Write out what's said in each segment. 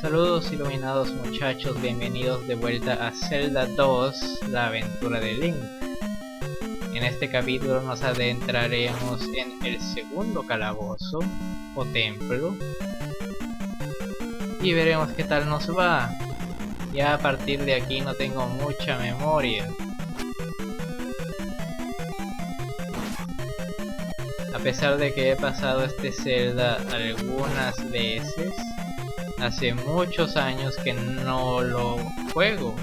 Saludos iluminados muchachos, bienvenidos de vuelta a Zelda 2, la aventura de Link. En este capítulo nos adentraremos en el segundo calabozo o templo y veremos qué tal nos va. Ya a partir de aquí no tengo mucha memoria. A pesar de que he pasado este Zelda algunas veces, hace muchos años que no lo juego.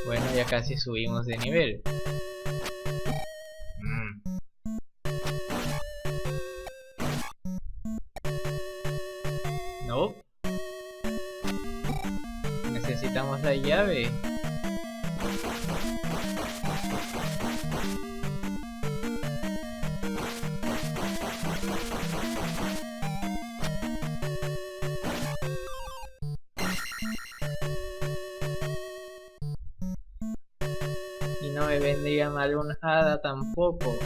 Bueno, ya casi subimos de nivel. No. Necesitamos la llave. Y no me vendría mal un hada tampoco.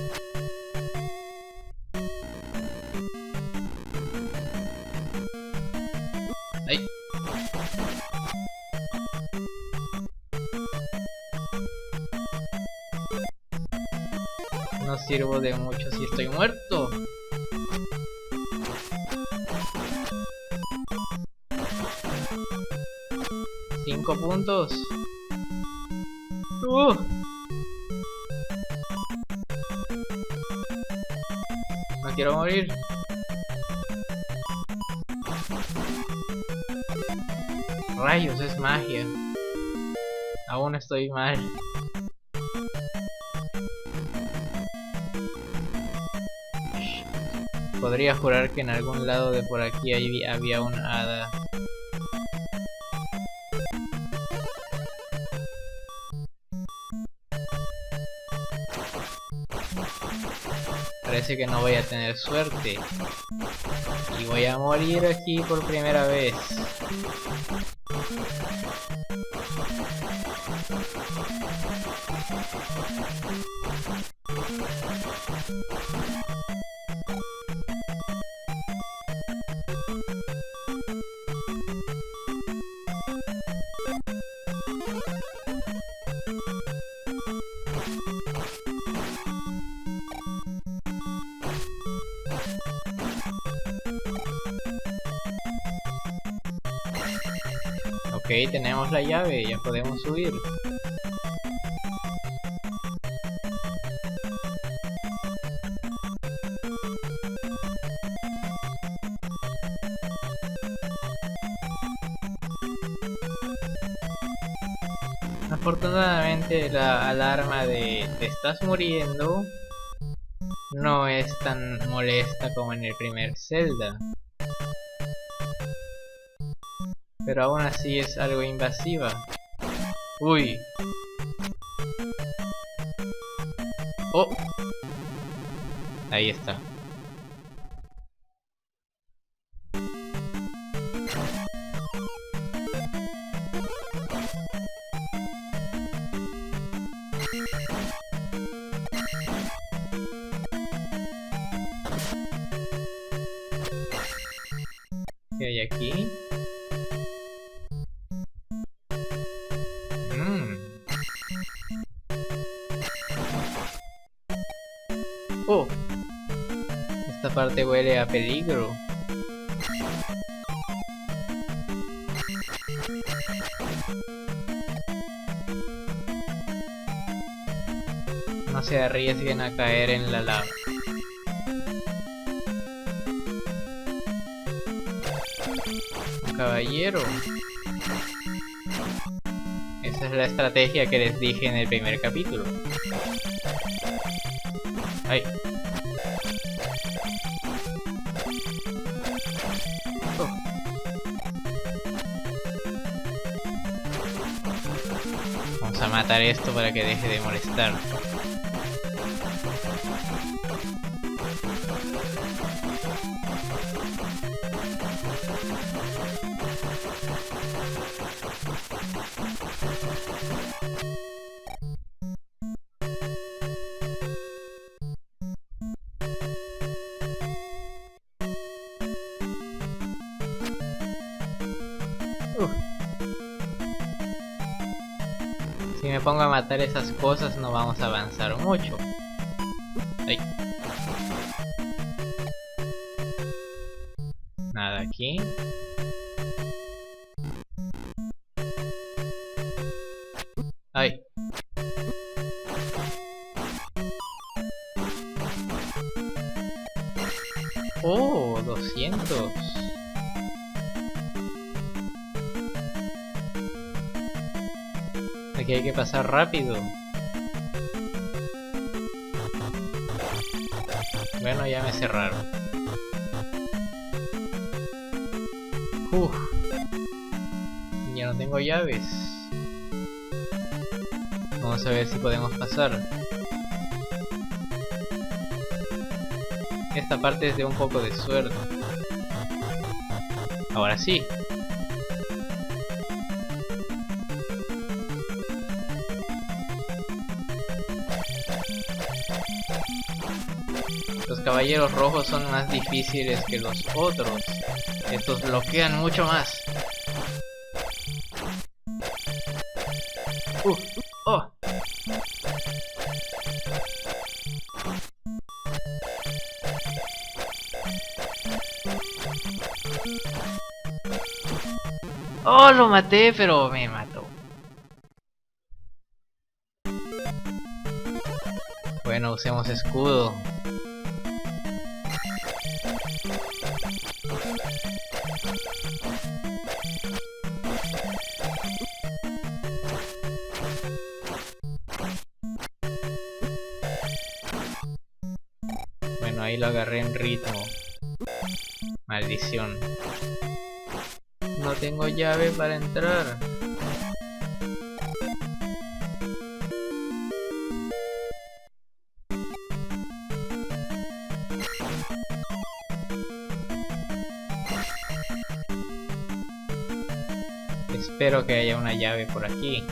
¡Ay! No sirvo de mucho si estoy muerto. ¿5 puntos? No quiero morir. Rayos, es magia. Aún estoy mal. Podría jurar que en algún lado de por aquí había un hada. Parece que no voy a tener suerte y voy a morir aquí por primera vez. Ok, tenemos la llave, ya podemos subir. Afortunadamente la alarma de "te estás muriendo" no es tan molesta como en el primer Zelda. Pero aún así es algo invasiva. Uy. Oh. Ahí está. ¿Qué hay aquí? Oh, esta parte huele a peligro. No se arriesguen a caer en la lava. Un caballero. Esa es la estrategia que les dije en el primer capítulo. ¡Ay! Oh. Vamos a matar esto para que deje de molestar. me pongo a matar esas cosas no vamos a avanzar mucho. Ay. Nada aquí. Ay. Oh, 200. Aquí hay que pasar rápido. Bueno, ya me cerraron. Ya no tengo llaves. Vamos a ver si podemos pasar. Esta parte es de un poco de suerte. Ahora sí. Los caballeros rojos son más difíciles que los otros. Estos bloquean mucho más. Oh. Oh, lo maté, pero me mató. Bueno, usemos escudo. Bueno, ahí lo agarré en ritmo. Maldición. No tengo llave para entrar. Espero que haya una llave por aquí.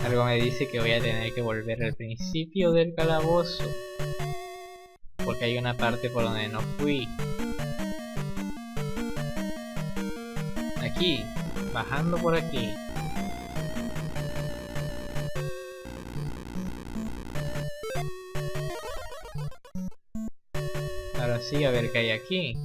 Algo me dice que voy a tener que volver al principio del calabozo, porque hay una parte por donde no fui. Aquí, bajando por aquí. Ahora sí, a ver qué hay aquí.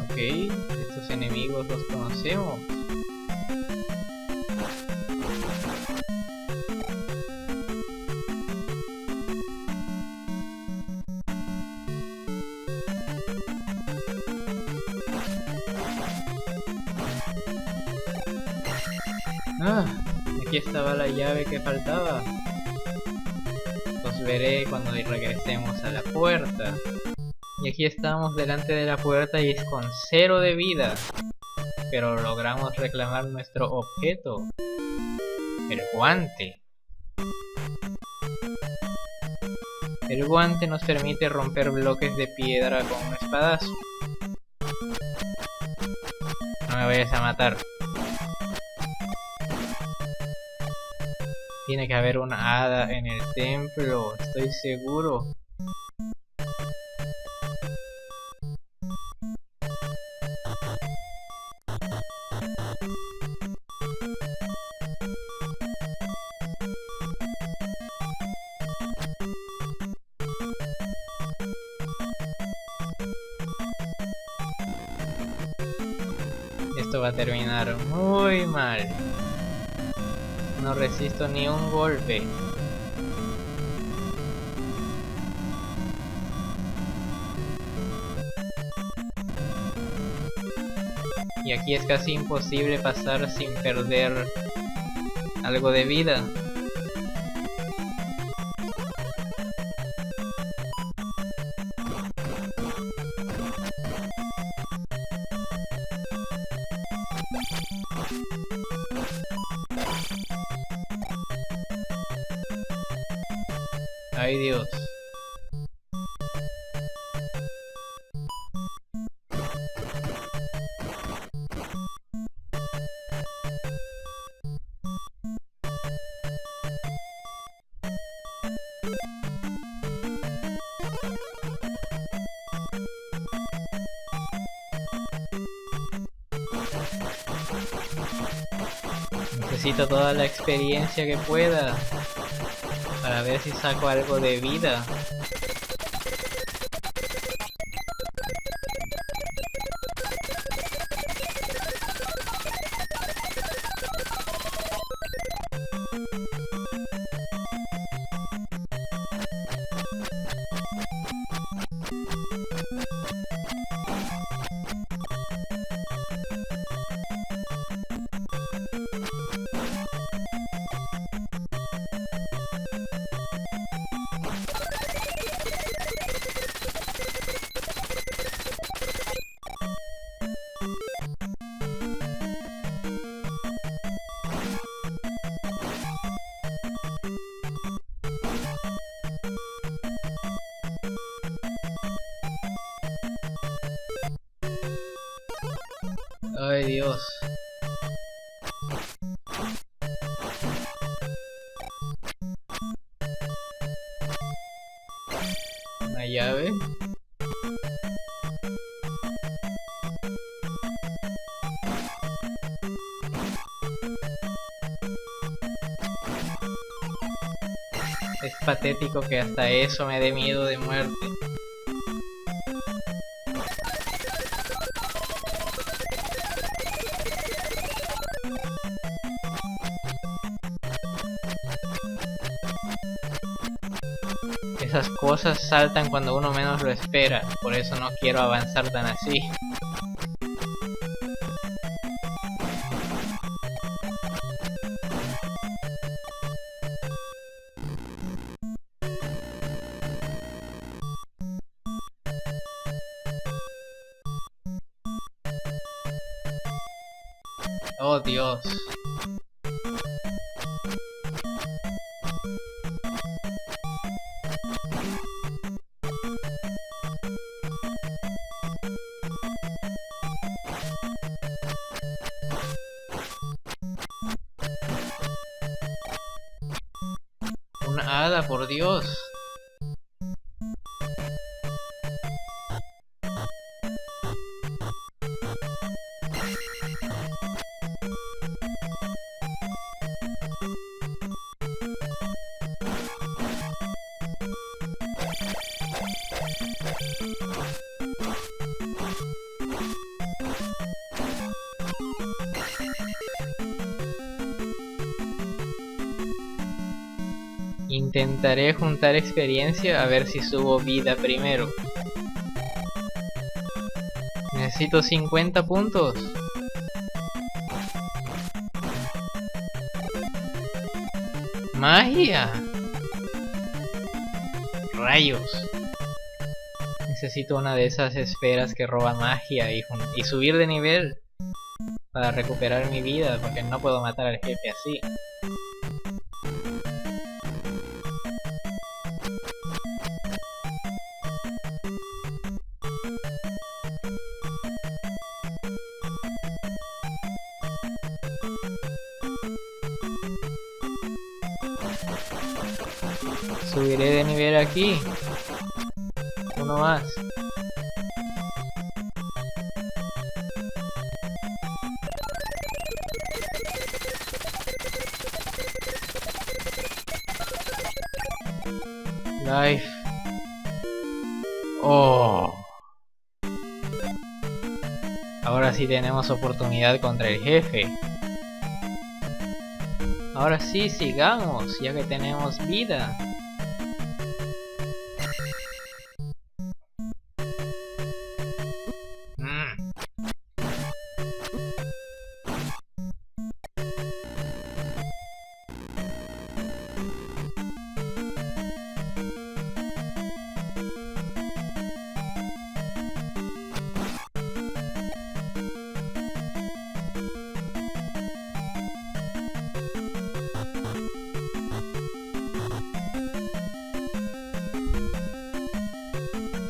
Ok, estos enemigos los conocemos. Aquí estaba la llave que faltaba. Los veré cuando regresemos a la puerta. Y aquí estamos delante de la puerta y es con 0 de vida. Pero logramos reclamar nuestro objeto. El guante. El guante nos permite romper bloques de piedra con un espadazo. No me vayas a matar. Tiene que haber una hada en el templo, estoy seguro. Esto va a terminar muy mal. No resisto ni un golpe. Y aquí es casi imposible pasar sin perder algo de vida. Ay Dios. Necesito toda la experiencia que pueda para ver si saco algo de vida. Ay, Dios. Una llave. Es patético que hasta eso me dé miedo de muerte. Esas cosas saltan cuando uno menos lo espera, por eso no quiero avanzar tan así. Oh, Dios. Una hada, por Dios. Intentaré juntar experiencia a ver si subo vida primero. Necesito 50 puntos. ¡Magia! ¡Rayos! Necesito una de esas esferas que roba magia y subir de nivel para recuperar mi vida, porque no puedo matar al jefe así. Subiré de nivel aquí. Uno más. Life. Oh. Ahora sí tenemos oportunidad contra el jefe. Ahora sí, sigamos, ya que tenemos vida.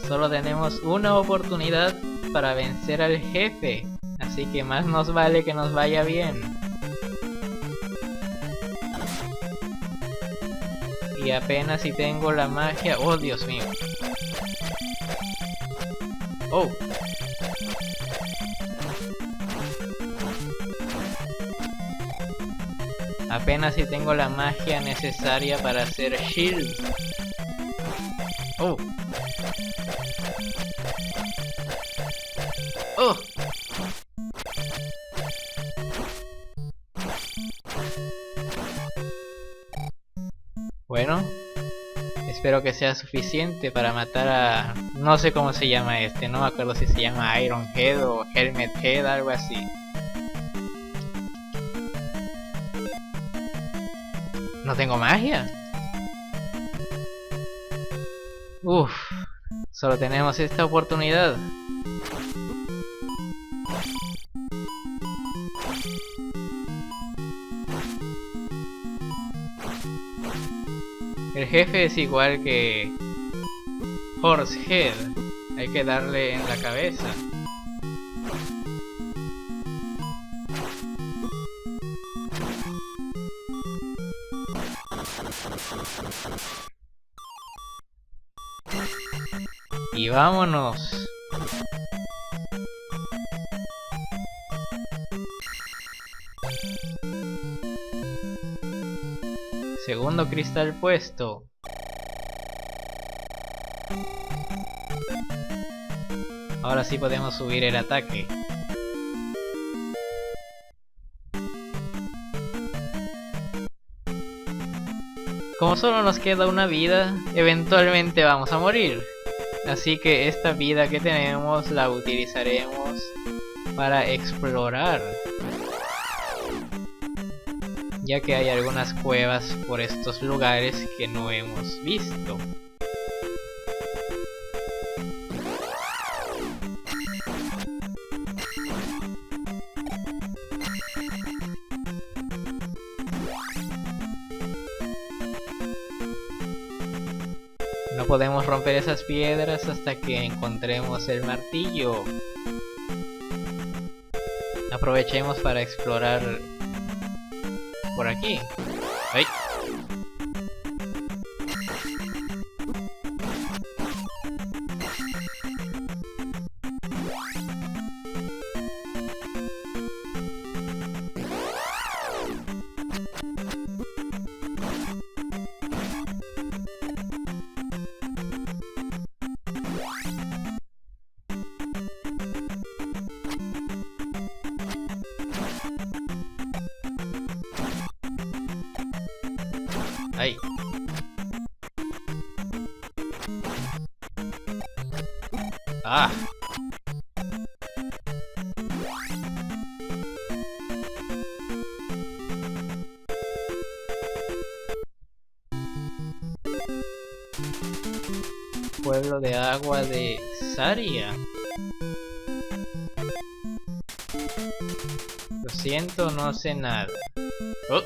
Solo tenemos una oportunidad para vencer al jefe, así que más nos vale que nos vaya bien. Y apenas si tengo la magia... ¡Oh, Dios mío! ¡Oh! Apenas si tengo la magia necesaria para hacer shield. Oh. Oh. Bueno, espero que sea suficiente para matar a... no sé cómo se llama este, no me acuerdo si se llama Iron Head o Helmet Head, algo así. No tengo magia. Uff, solo tenemos esta oportunidad. El jefe es igual que Horsehead, hay que darle en la cabeza. Y vámonos. Segundo cristal puesto. Ahora sí podemos subir el ataque. Como solo nos queda una vida, eventualmente vamos a morir. Así que esta vida que tenemos la utilizaremos para explorar. Ya que hay algunas cuevas por estos lugares que no hemos visto. No podemos romper esas piedras hasta que encontremos el martillo. Aprovechemos para explorar por aquí. ¡Ay! ¡Ay! ¡Ah! Pueblo de agua de Saria. Lo siento, no sé nada. Oh.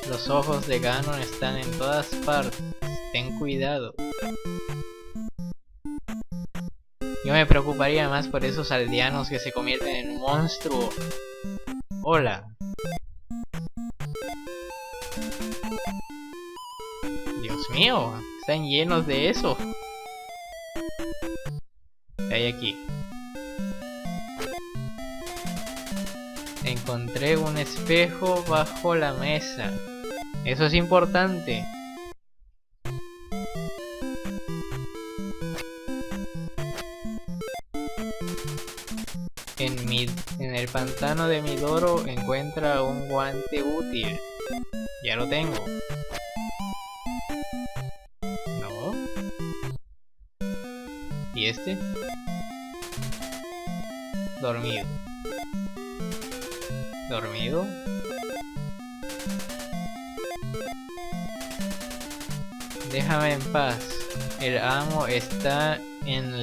Los ojos de Ganon están en todas partes. Ten cuidado. Yo me preocuparía más por esos aldeanos que se convierten en un monstruo. Hola. Dios mío, están llenos de eso. ¿Qué hay aquí? Encontré un espejo bajo la mesa. Eso es importante. En el pantano de Midoro encuentra un guante útil. Ya lo tengo. No. ¿Y este? Dormido. ¿Dormido? Déjame en paz. El amo está en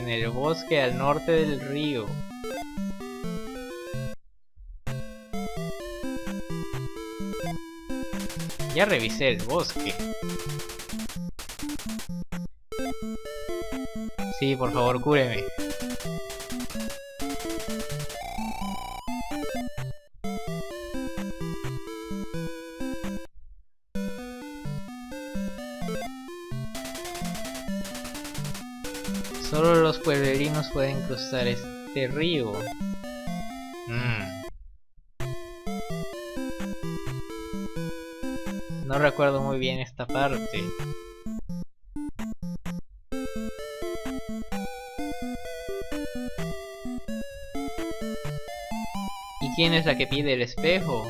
el bosque al norte del río. Ya revisé el bosque. Sí, por favor, cúreme. Solo los pueblerinos pueden cruzar este río. No recuerdo muy bien esta parte. ¿Y quién es la que pide el espejo?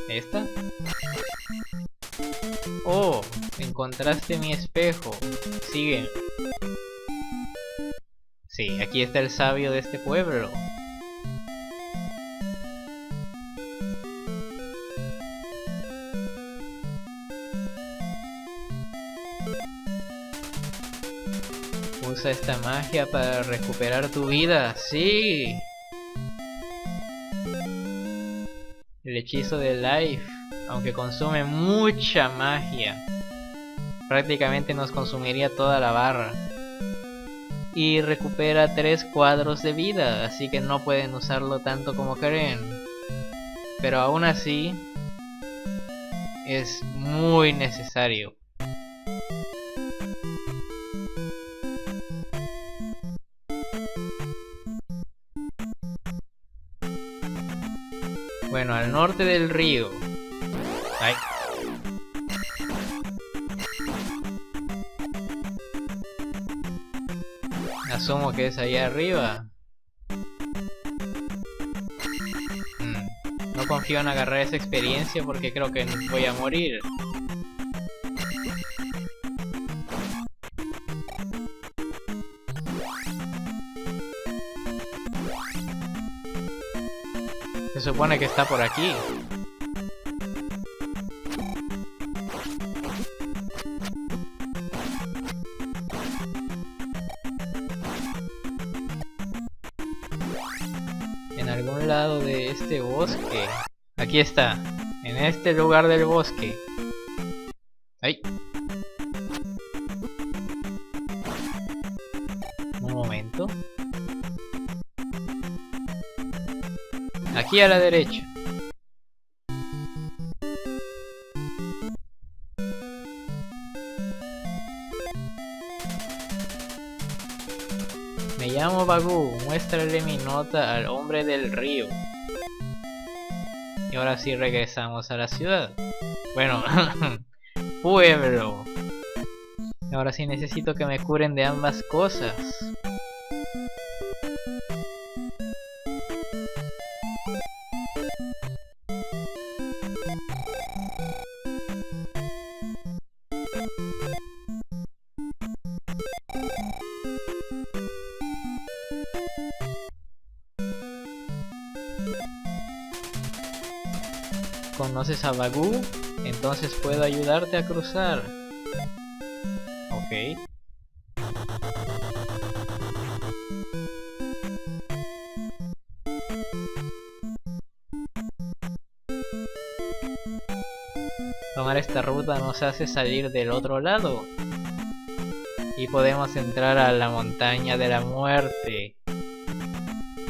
¿Esta? Oh, encontraste mi espejo. Sigue. Sí, aquí está el sabio de este pueblo. Usa esta magia para recuperar tu vida. ¡Sí! El hechizo de Life, aunque consume mucha magia, prácticamente nos consumiría toda la barra. Y recupera 3 cuadros de vida, así que no pueden usarlo tanto como creen. Pero aún así, es muy necesario. Bueno, al norte del río. Ay. Asumo que es allá arriba. No confío en agarrar esa experiencia porque creo que voy a morir. Se supone que está por aquí. En algún lado de este bosque. Aquí está. En este lugar del bosque. ¡Ay! Un momento. Aquí a la derecha. Me llamo Bagu, muéstrale mi nota al hombre del río. Y ahora sí regresamos a la ciudad. Bueno, pueblo. Ahora sí necesito que me curen de ambas cosas. ¿Conoces a Bagu? Entonces puedo ayudarte a cruzar. Ok. Tomar esta ruta nos hace salir del otro lado. Y podemos entrar a la montaña de la muerte.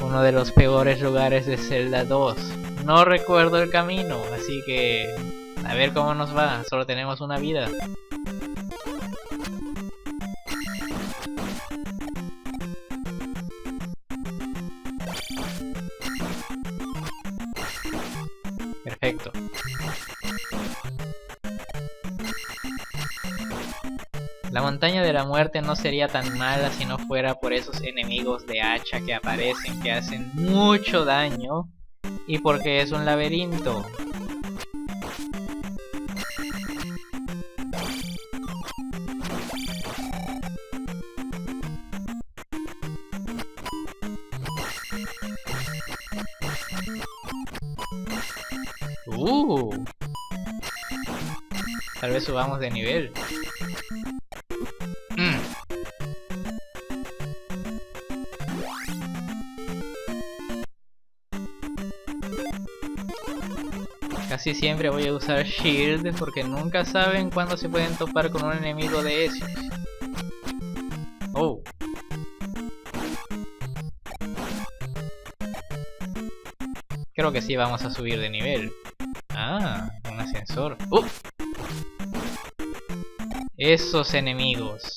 Uno de los peores lugares de Zelda 2. No recuerdo el camino, así que a ver cómo nos va. Solo tenemos una vida. Perfecto. La montaña de la muerte no sería tan mala si no fuera por esos enemigos de hacha que aparecen, que hacen mucho daño. Y porque es un laberinto. Tal vez subamos de nivel. Casi siempre voy a usar Shield porque nunca saben cuándo se pueden topar con un enemigo de esos. Oh. Creo que sí vamos a subir de nivel. Ah, un ascensor. Esos enemigos.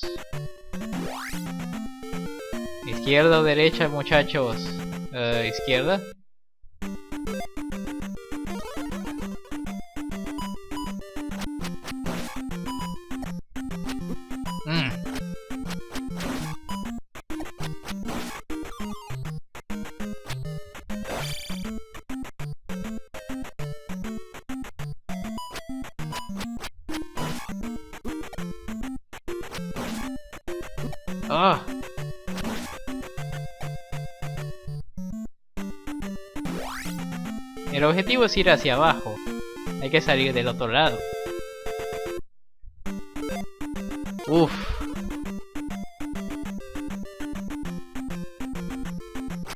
¿Izquierda o derecha, muchachos? ¿Izquierda? ¡Oh! El objetivo es ir hacia abajo. Hay que salir del otro lado. Uf.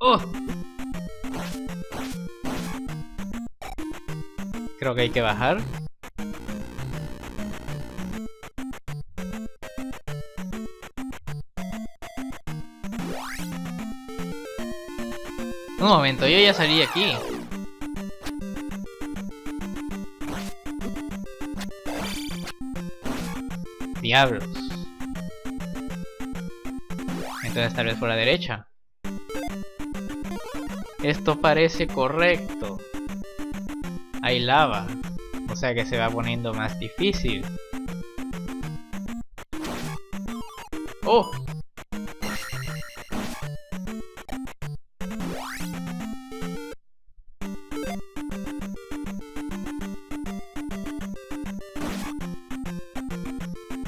¡Oh! Creo que hay que bajar. Un momento, yo ya salí aquí. Diablos. Entonces tal vez por la derecha. Esto parece correcto. Hay lava. O sea que se va poniendo más difícil. ¡Oh!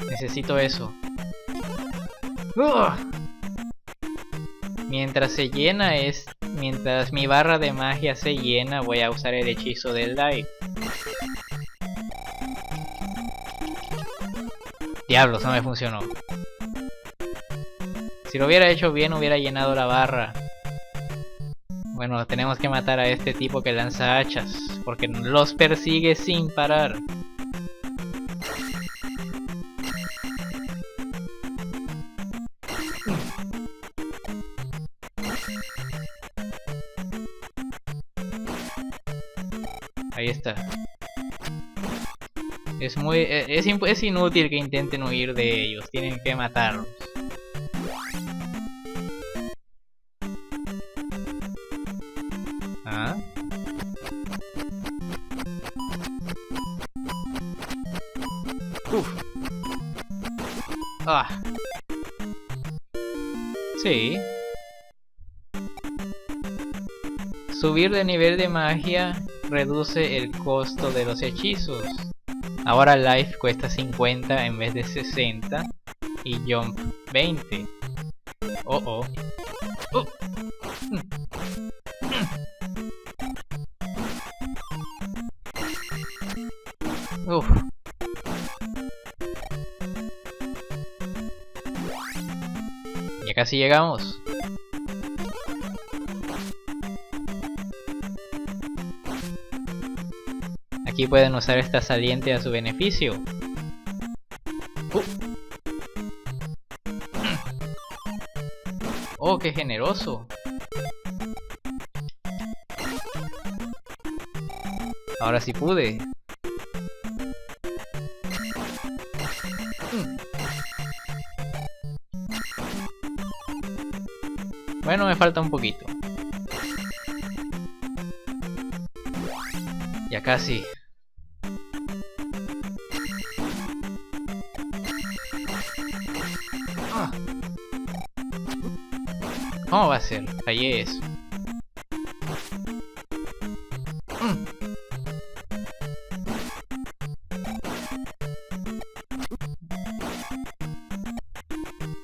Necesito eso. Mientras mi barra de magia se llena, voy a usar el hechizo del light. Diablos, no me funcionó. Si lo hubiera hecho bien, hubiera llenado la barra. Bueno, tenemos que matar a este tipo que lanza hachas, porque los persigue sin parar. Ahí está. Es inútil que intenten huir de ellos. Tienen que matarlos. ¿Ah? Uf. Ah. Sí. Subir de nivel de magia reduce el costo de los hechizos. Ahora Life cuesta 50 en vez de 60 y Jump 20. Oh oh. Uf. Ya casi llegamos. Aquí pueden usar esta saliente a su beneficio. Oh, qué generoso. Ahora sí pude. Bueno, me falta un poquito. Ya casi. ¿Cómo va a ser? Fallé eso.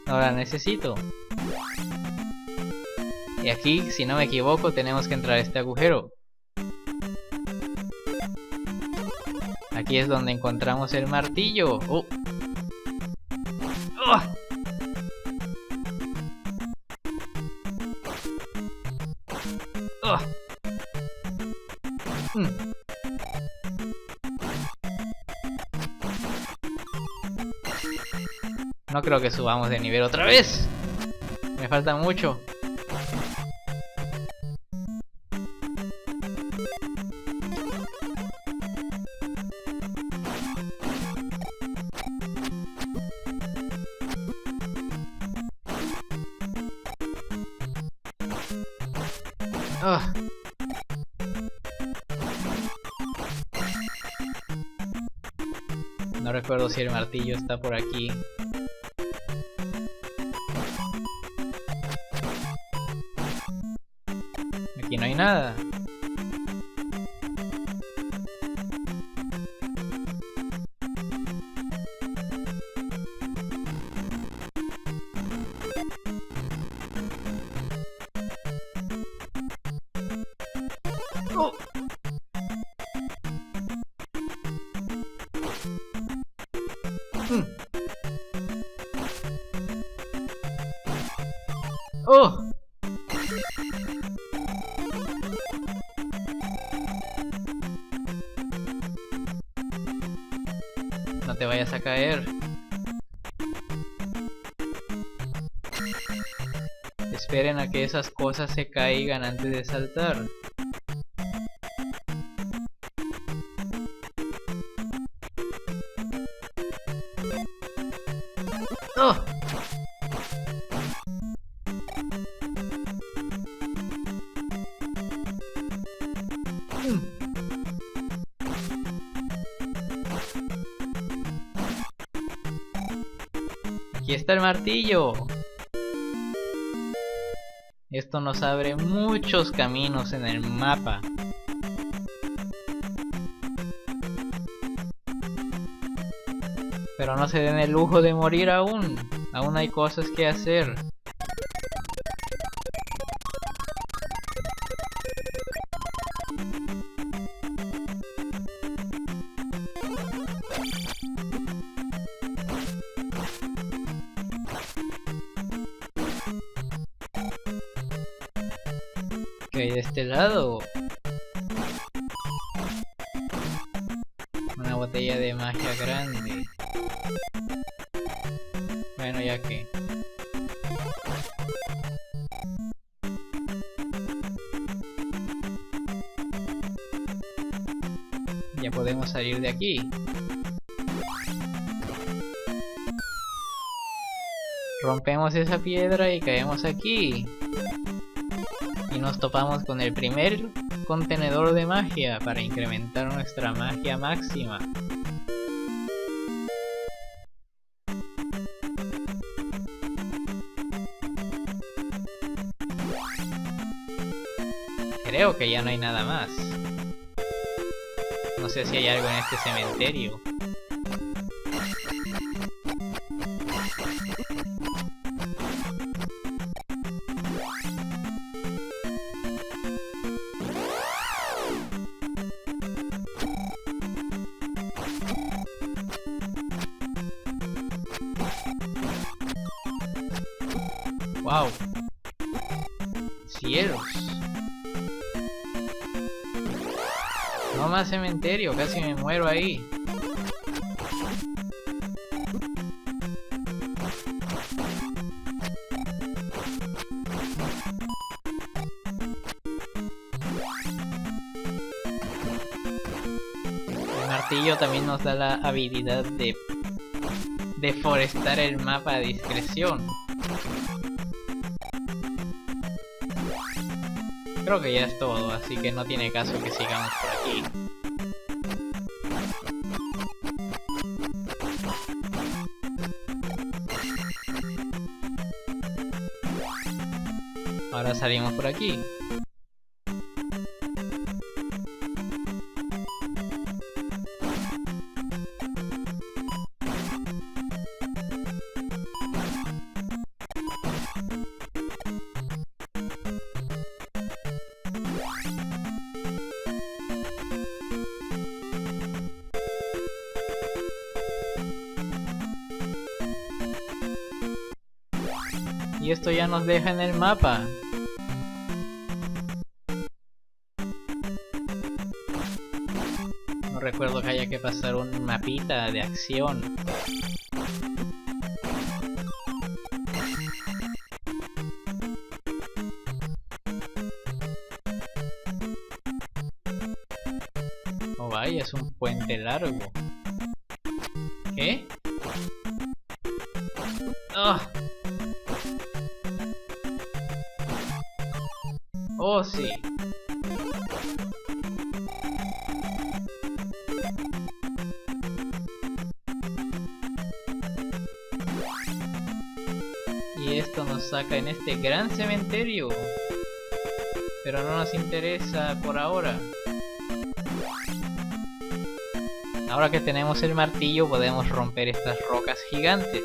Ahora necesito. Y aquí, si no me equivoco, tenemos que entrar a este agujero. Aquí es donde encontramos el martillo. ¡Oh! ¡Oh! ¡Oh! No creo que subamos de nivel otra vez. Me falta mucho. Ah. No recuerdo si el martillo está por aquí. Aquí no hay nada. Oh. Oh. No te vayas a caer. Esperen a que esas cosas se caigan antes de saltar. ¡Oh! Aquí está el martillo. Esto nos abre muchos caminos en el mapa. Pero no se den el lujo de morir aún. Aún hay cosas que hacer. ¿Qué hay de este lado? Una botella de magia grande. Bueno, ya que... ya podemos salir de aquí. Rompemos esa piedra y caemos aquí. Y nos topamos con el primer contenedor de magia para incrementar nuestra magia máxima. Creo que ya no hay nada más. No sé si hay algo en este cementerio. Wow. Cielos. No más cementerio, casi me muero ahí. El martillo también nos da la habilidad de deforestar el mapa a discreción. Creo que ya es todo, así que no tiene caso que sigamos por aquí. Ahora salimos por aquí. Y esto ya nos deja en el mapa. No recuerdo que haya que pasar un mapita de acción. Oh vaya, es un puente largo. ¿Qué? ¡Oh! Oh sí. Y esto nos saca en este gran cementerio. Pero no nos interesa por ahora. Ahora que tenemos el martillo podemos romper estas rocas gigantes.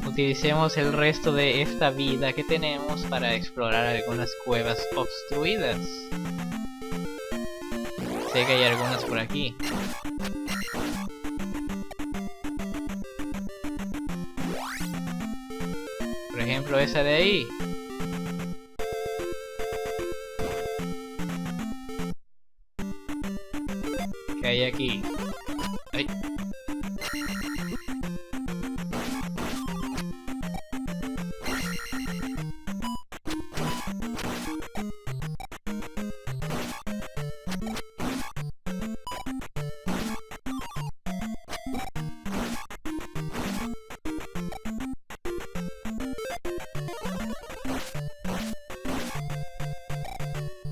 Utilicemos el resto de esta vida que tenemos para explorar algunas cuevas obstruidas. Sé que hay algunas por aquí. Por ejemplo, esa de ahí. ¿Qué hay aquí? ¡Ay!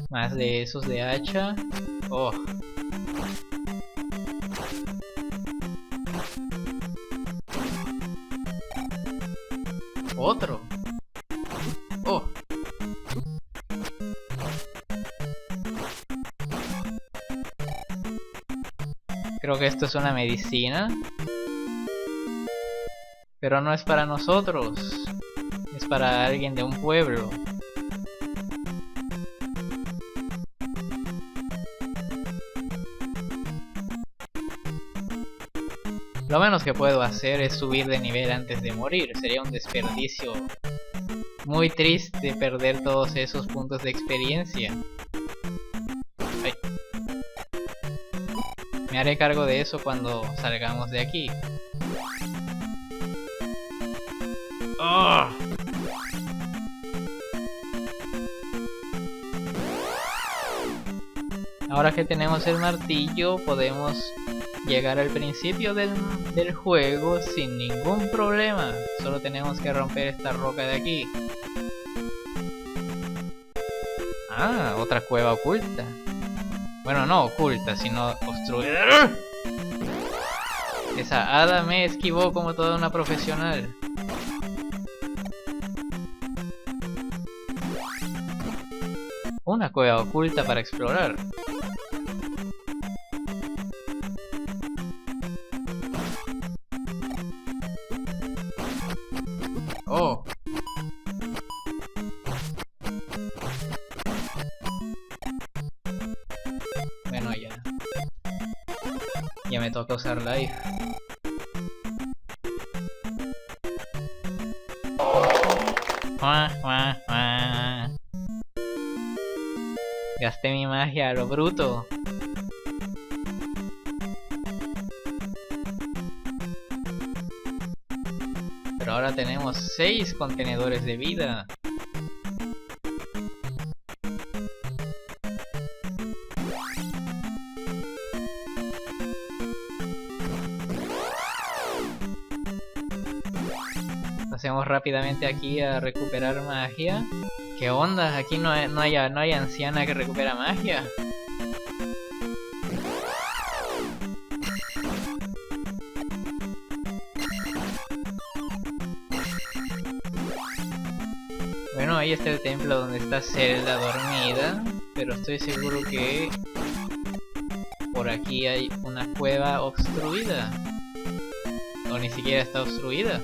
Más de esos de hacha. Oh. Otro. Oh. Creo que esto es una medicina. Pero no es para nosotros. Es para alguien de un pueblo. Lo menos que puedo hacer es subir de nivel antes de morir. Sería un desperdicio muy triste perder todos esos puntos de experiencia. Ay. Me haré cargo de eso cuando salgamos de aquí. ¡Oh! Ahora que tenemos el martillo podemos llegar al principio del juego sin ningún problema. Solo tenemos que romper esta roca de aquí. Ah, otra cueva oculta. Bueno, no oculta, sino obstruida. Esa hada me esquivó como toda una profesional. Una cueva oculta para explorar. Oh. Bueno, ya me toca usar life. Gasté mi magia a lo bruto. Pero ahora tenemos 6 contenedores de vida. Pasemos rápidamente aquí a recuperar magia. ¿Qué onda? Aquí no hay anciana que recupera magia. Bueno, ahí está el templo donde está Zelda dormida, pero estoy seguro que por aquí hay una cueva obstruida. O ni siquiera está obstruida.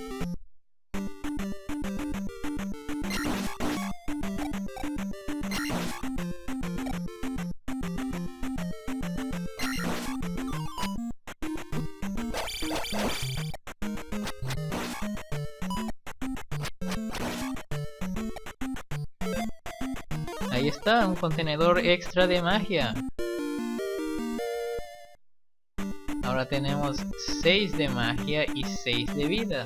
Ahí está, un contenedor extra de magia. Ahora tenemos 6 de magia y 6 de vida.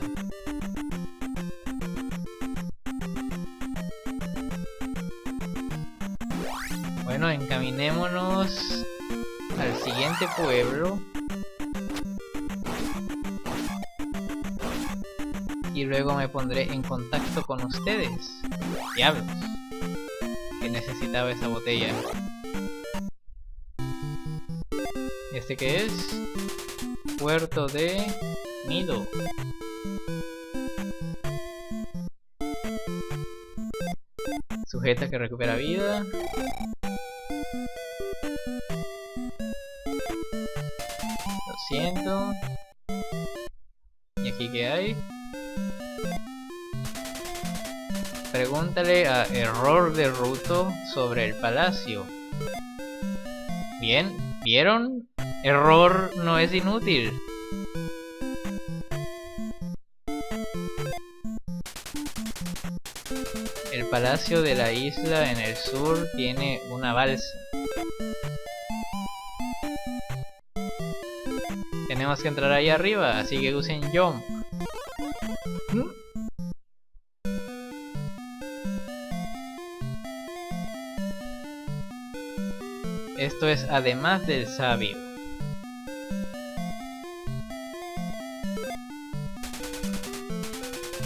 Bueno, encaminémonos al siguiente pueblo. Y luego me pondré en contacto con ustedes. Diablos, que necesitaba esa botella. ¿Este qué es? puerto de Mido. Sujeta que recupera vida. Lo siento. ¿Y aquí qué hay? Pregúntale a Error de Ruto sobre el palacio. Bien, ¿vieron? Error no es inútil. El palacio de la isla en el sur tiene una balsa. Tenemos que entrar ahí arriba, así que usen jump. Esto es además del sabio.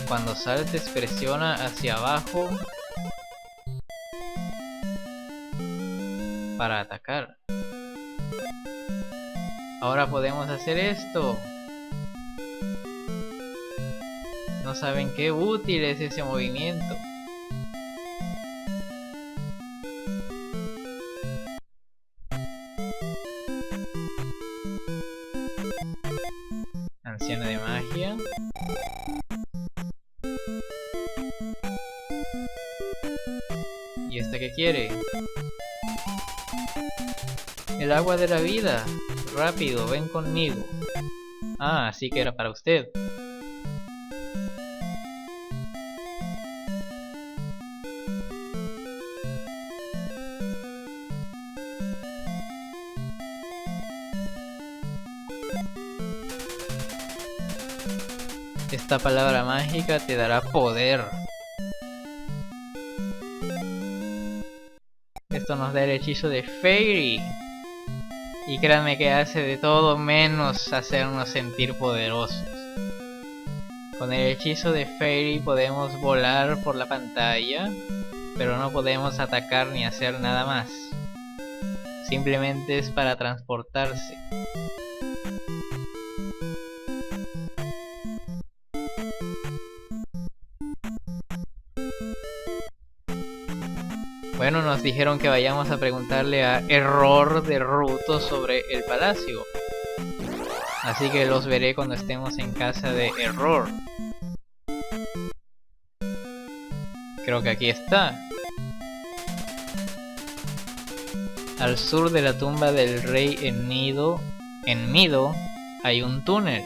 Cuando saltes presiona hacia abajo para atacar. Ahora podemos hacer esto. No saben qué útil es ese movimiento. Anciana de magia. ¿Y esta qué quiere? El agua de la vida. Rápido, ven conmigo. Ah, así que era para usted. Esta palabra mágica te dará poder. Esto nos da el hechizo de Fairy. Y créanme que hace de todo menos hacernos sentir poderosos. Con el hechizo de Fairy podemos volar por la pantalla, pero no podemos atacar ni hacer nada más. Simplemente es para transportarse. Bueno, nos dijeron que vayamos a preguntarle a Error de Ruto sobre el palacio. Así que los veré cuando estemos en casa de Error. Creo que aquí está. Al sur de la tumba del rey en Mido hay un túnel.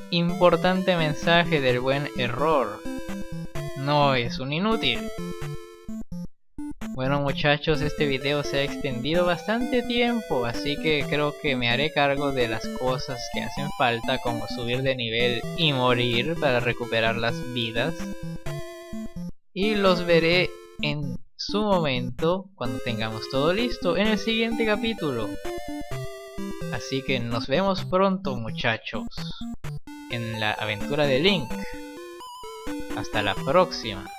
Importante mensaje del buen Error. No es un inútil. Bueno muchachos, este video se ha extendido bastante tiempo, así que creo que me haré cargo de las cosas que hacen falta, como subir de nivel y morir para recuperar las vidas. Y los veré en su momento, cuando tengamos todo listo, en el siguiente capítulo. Así que nos vemos pronto muchachos, en la aventura de Link. Hasta la próxima.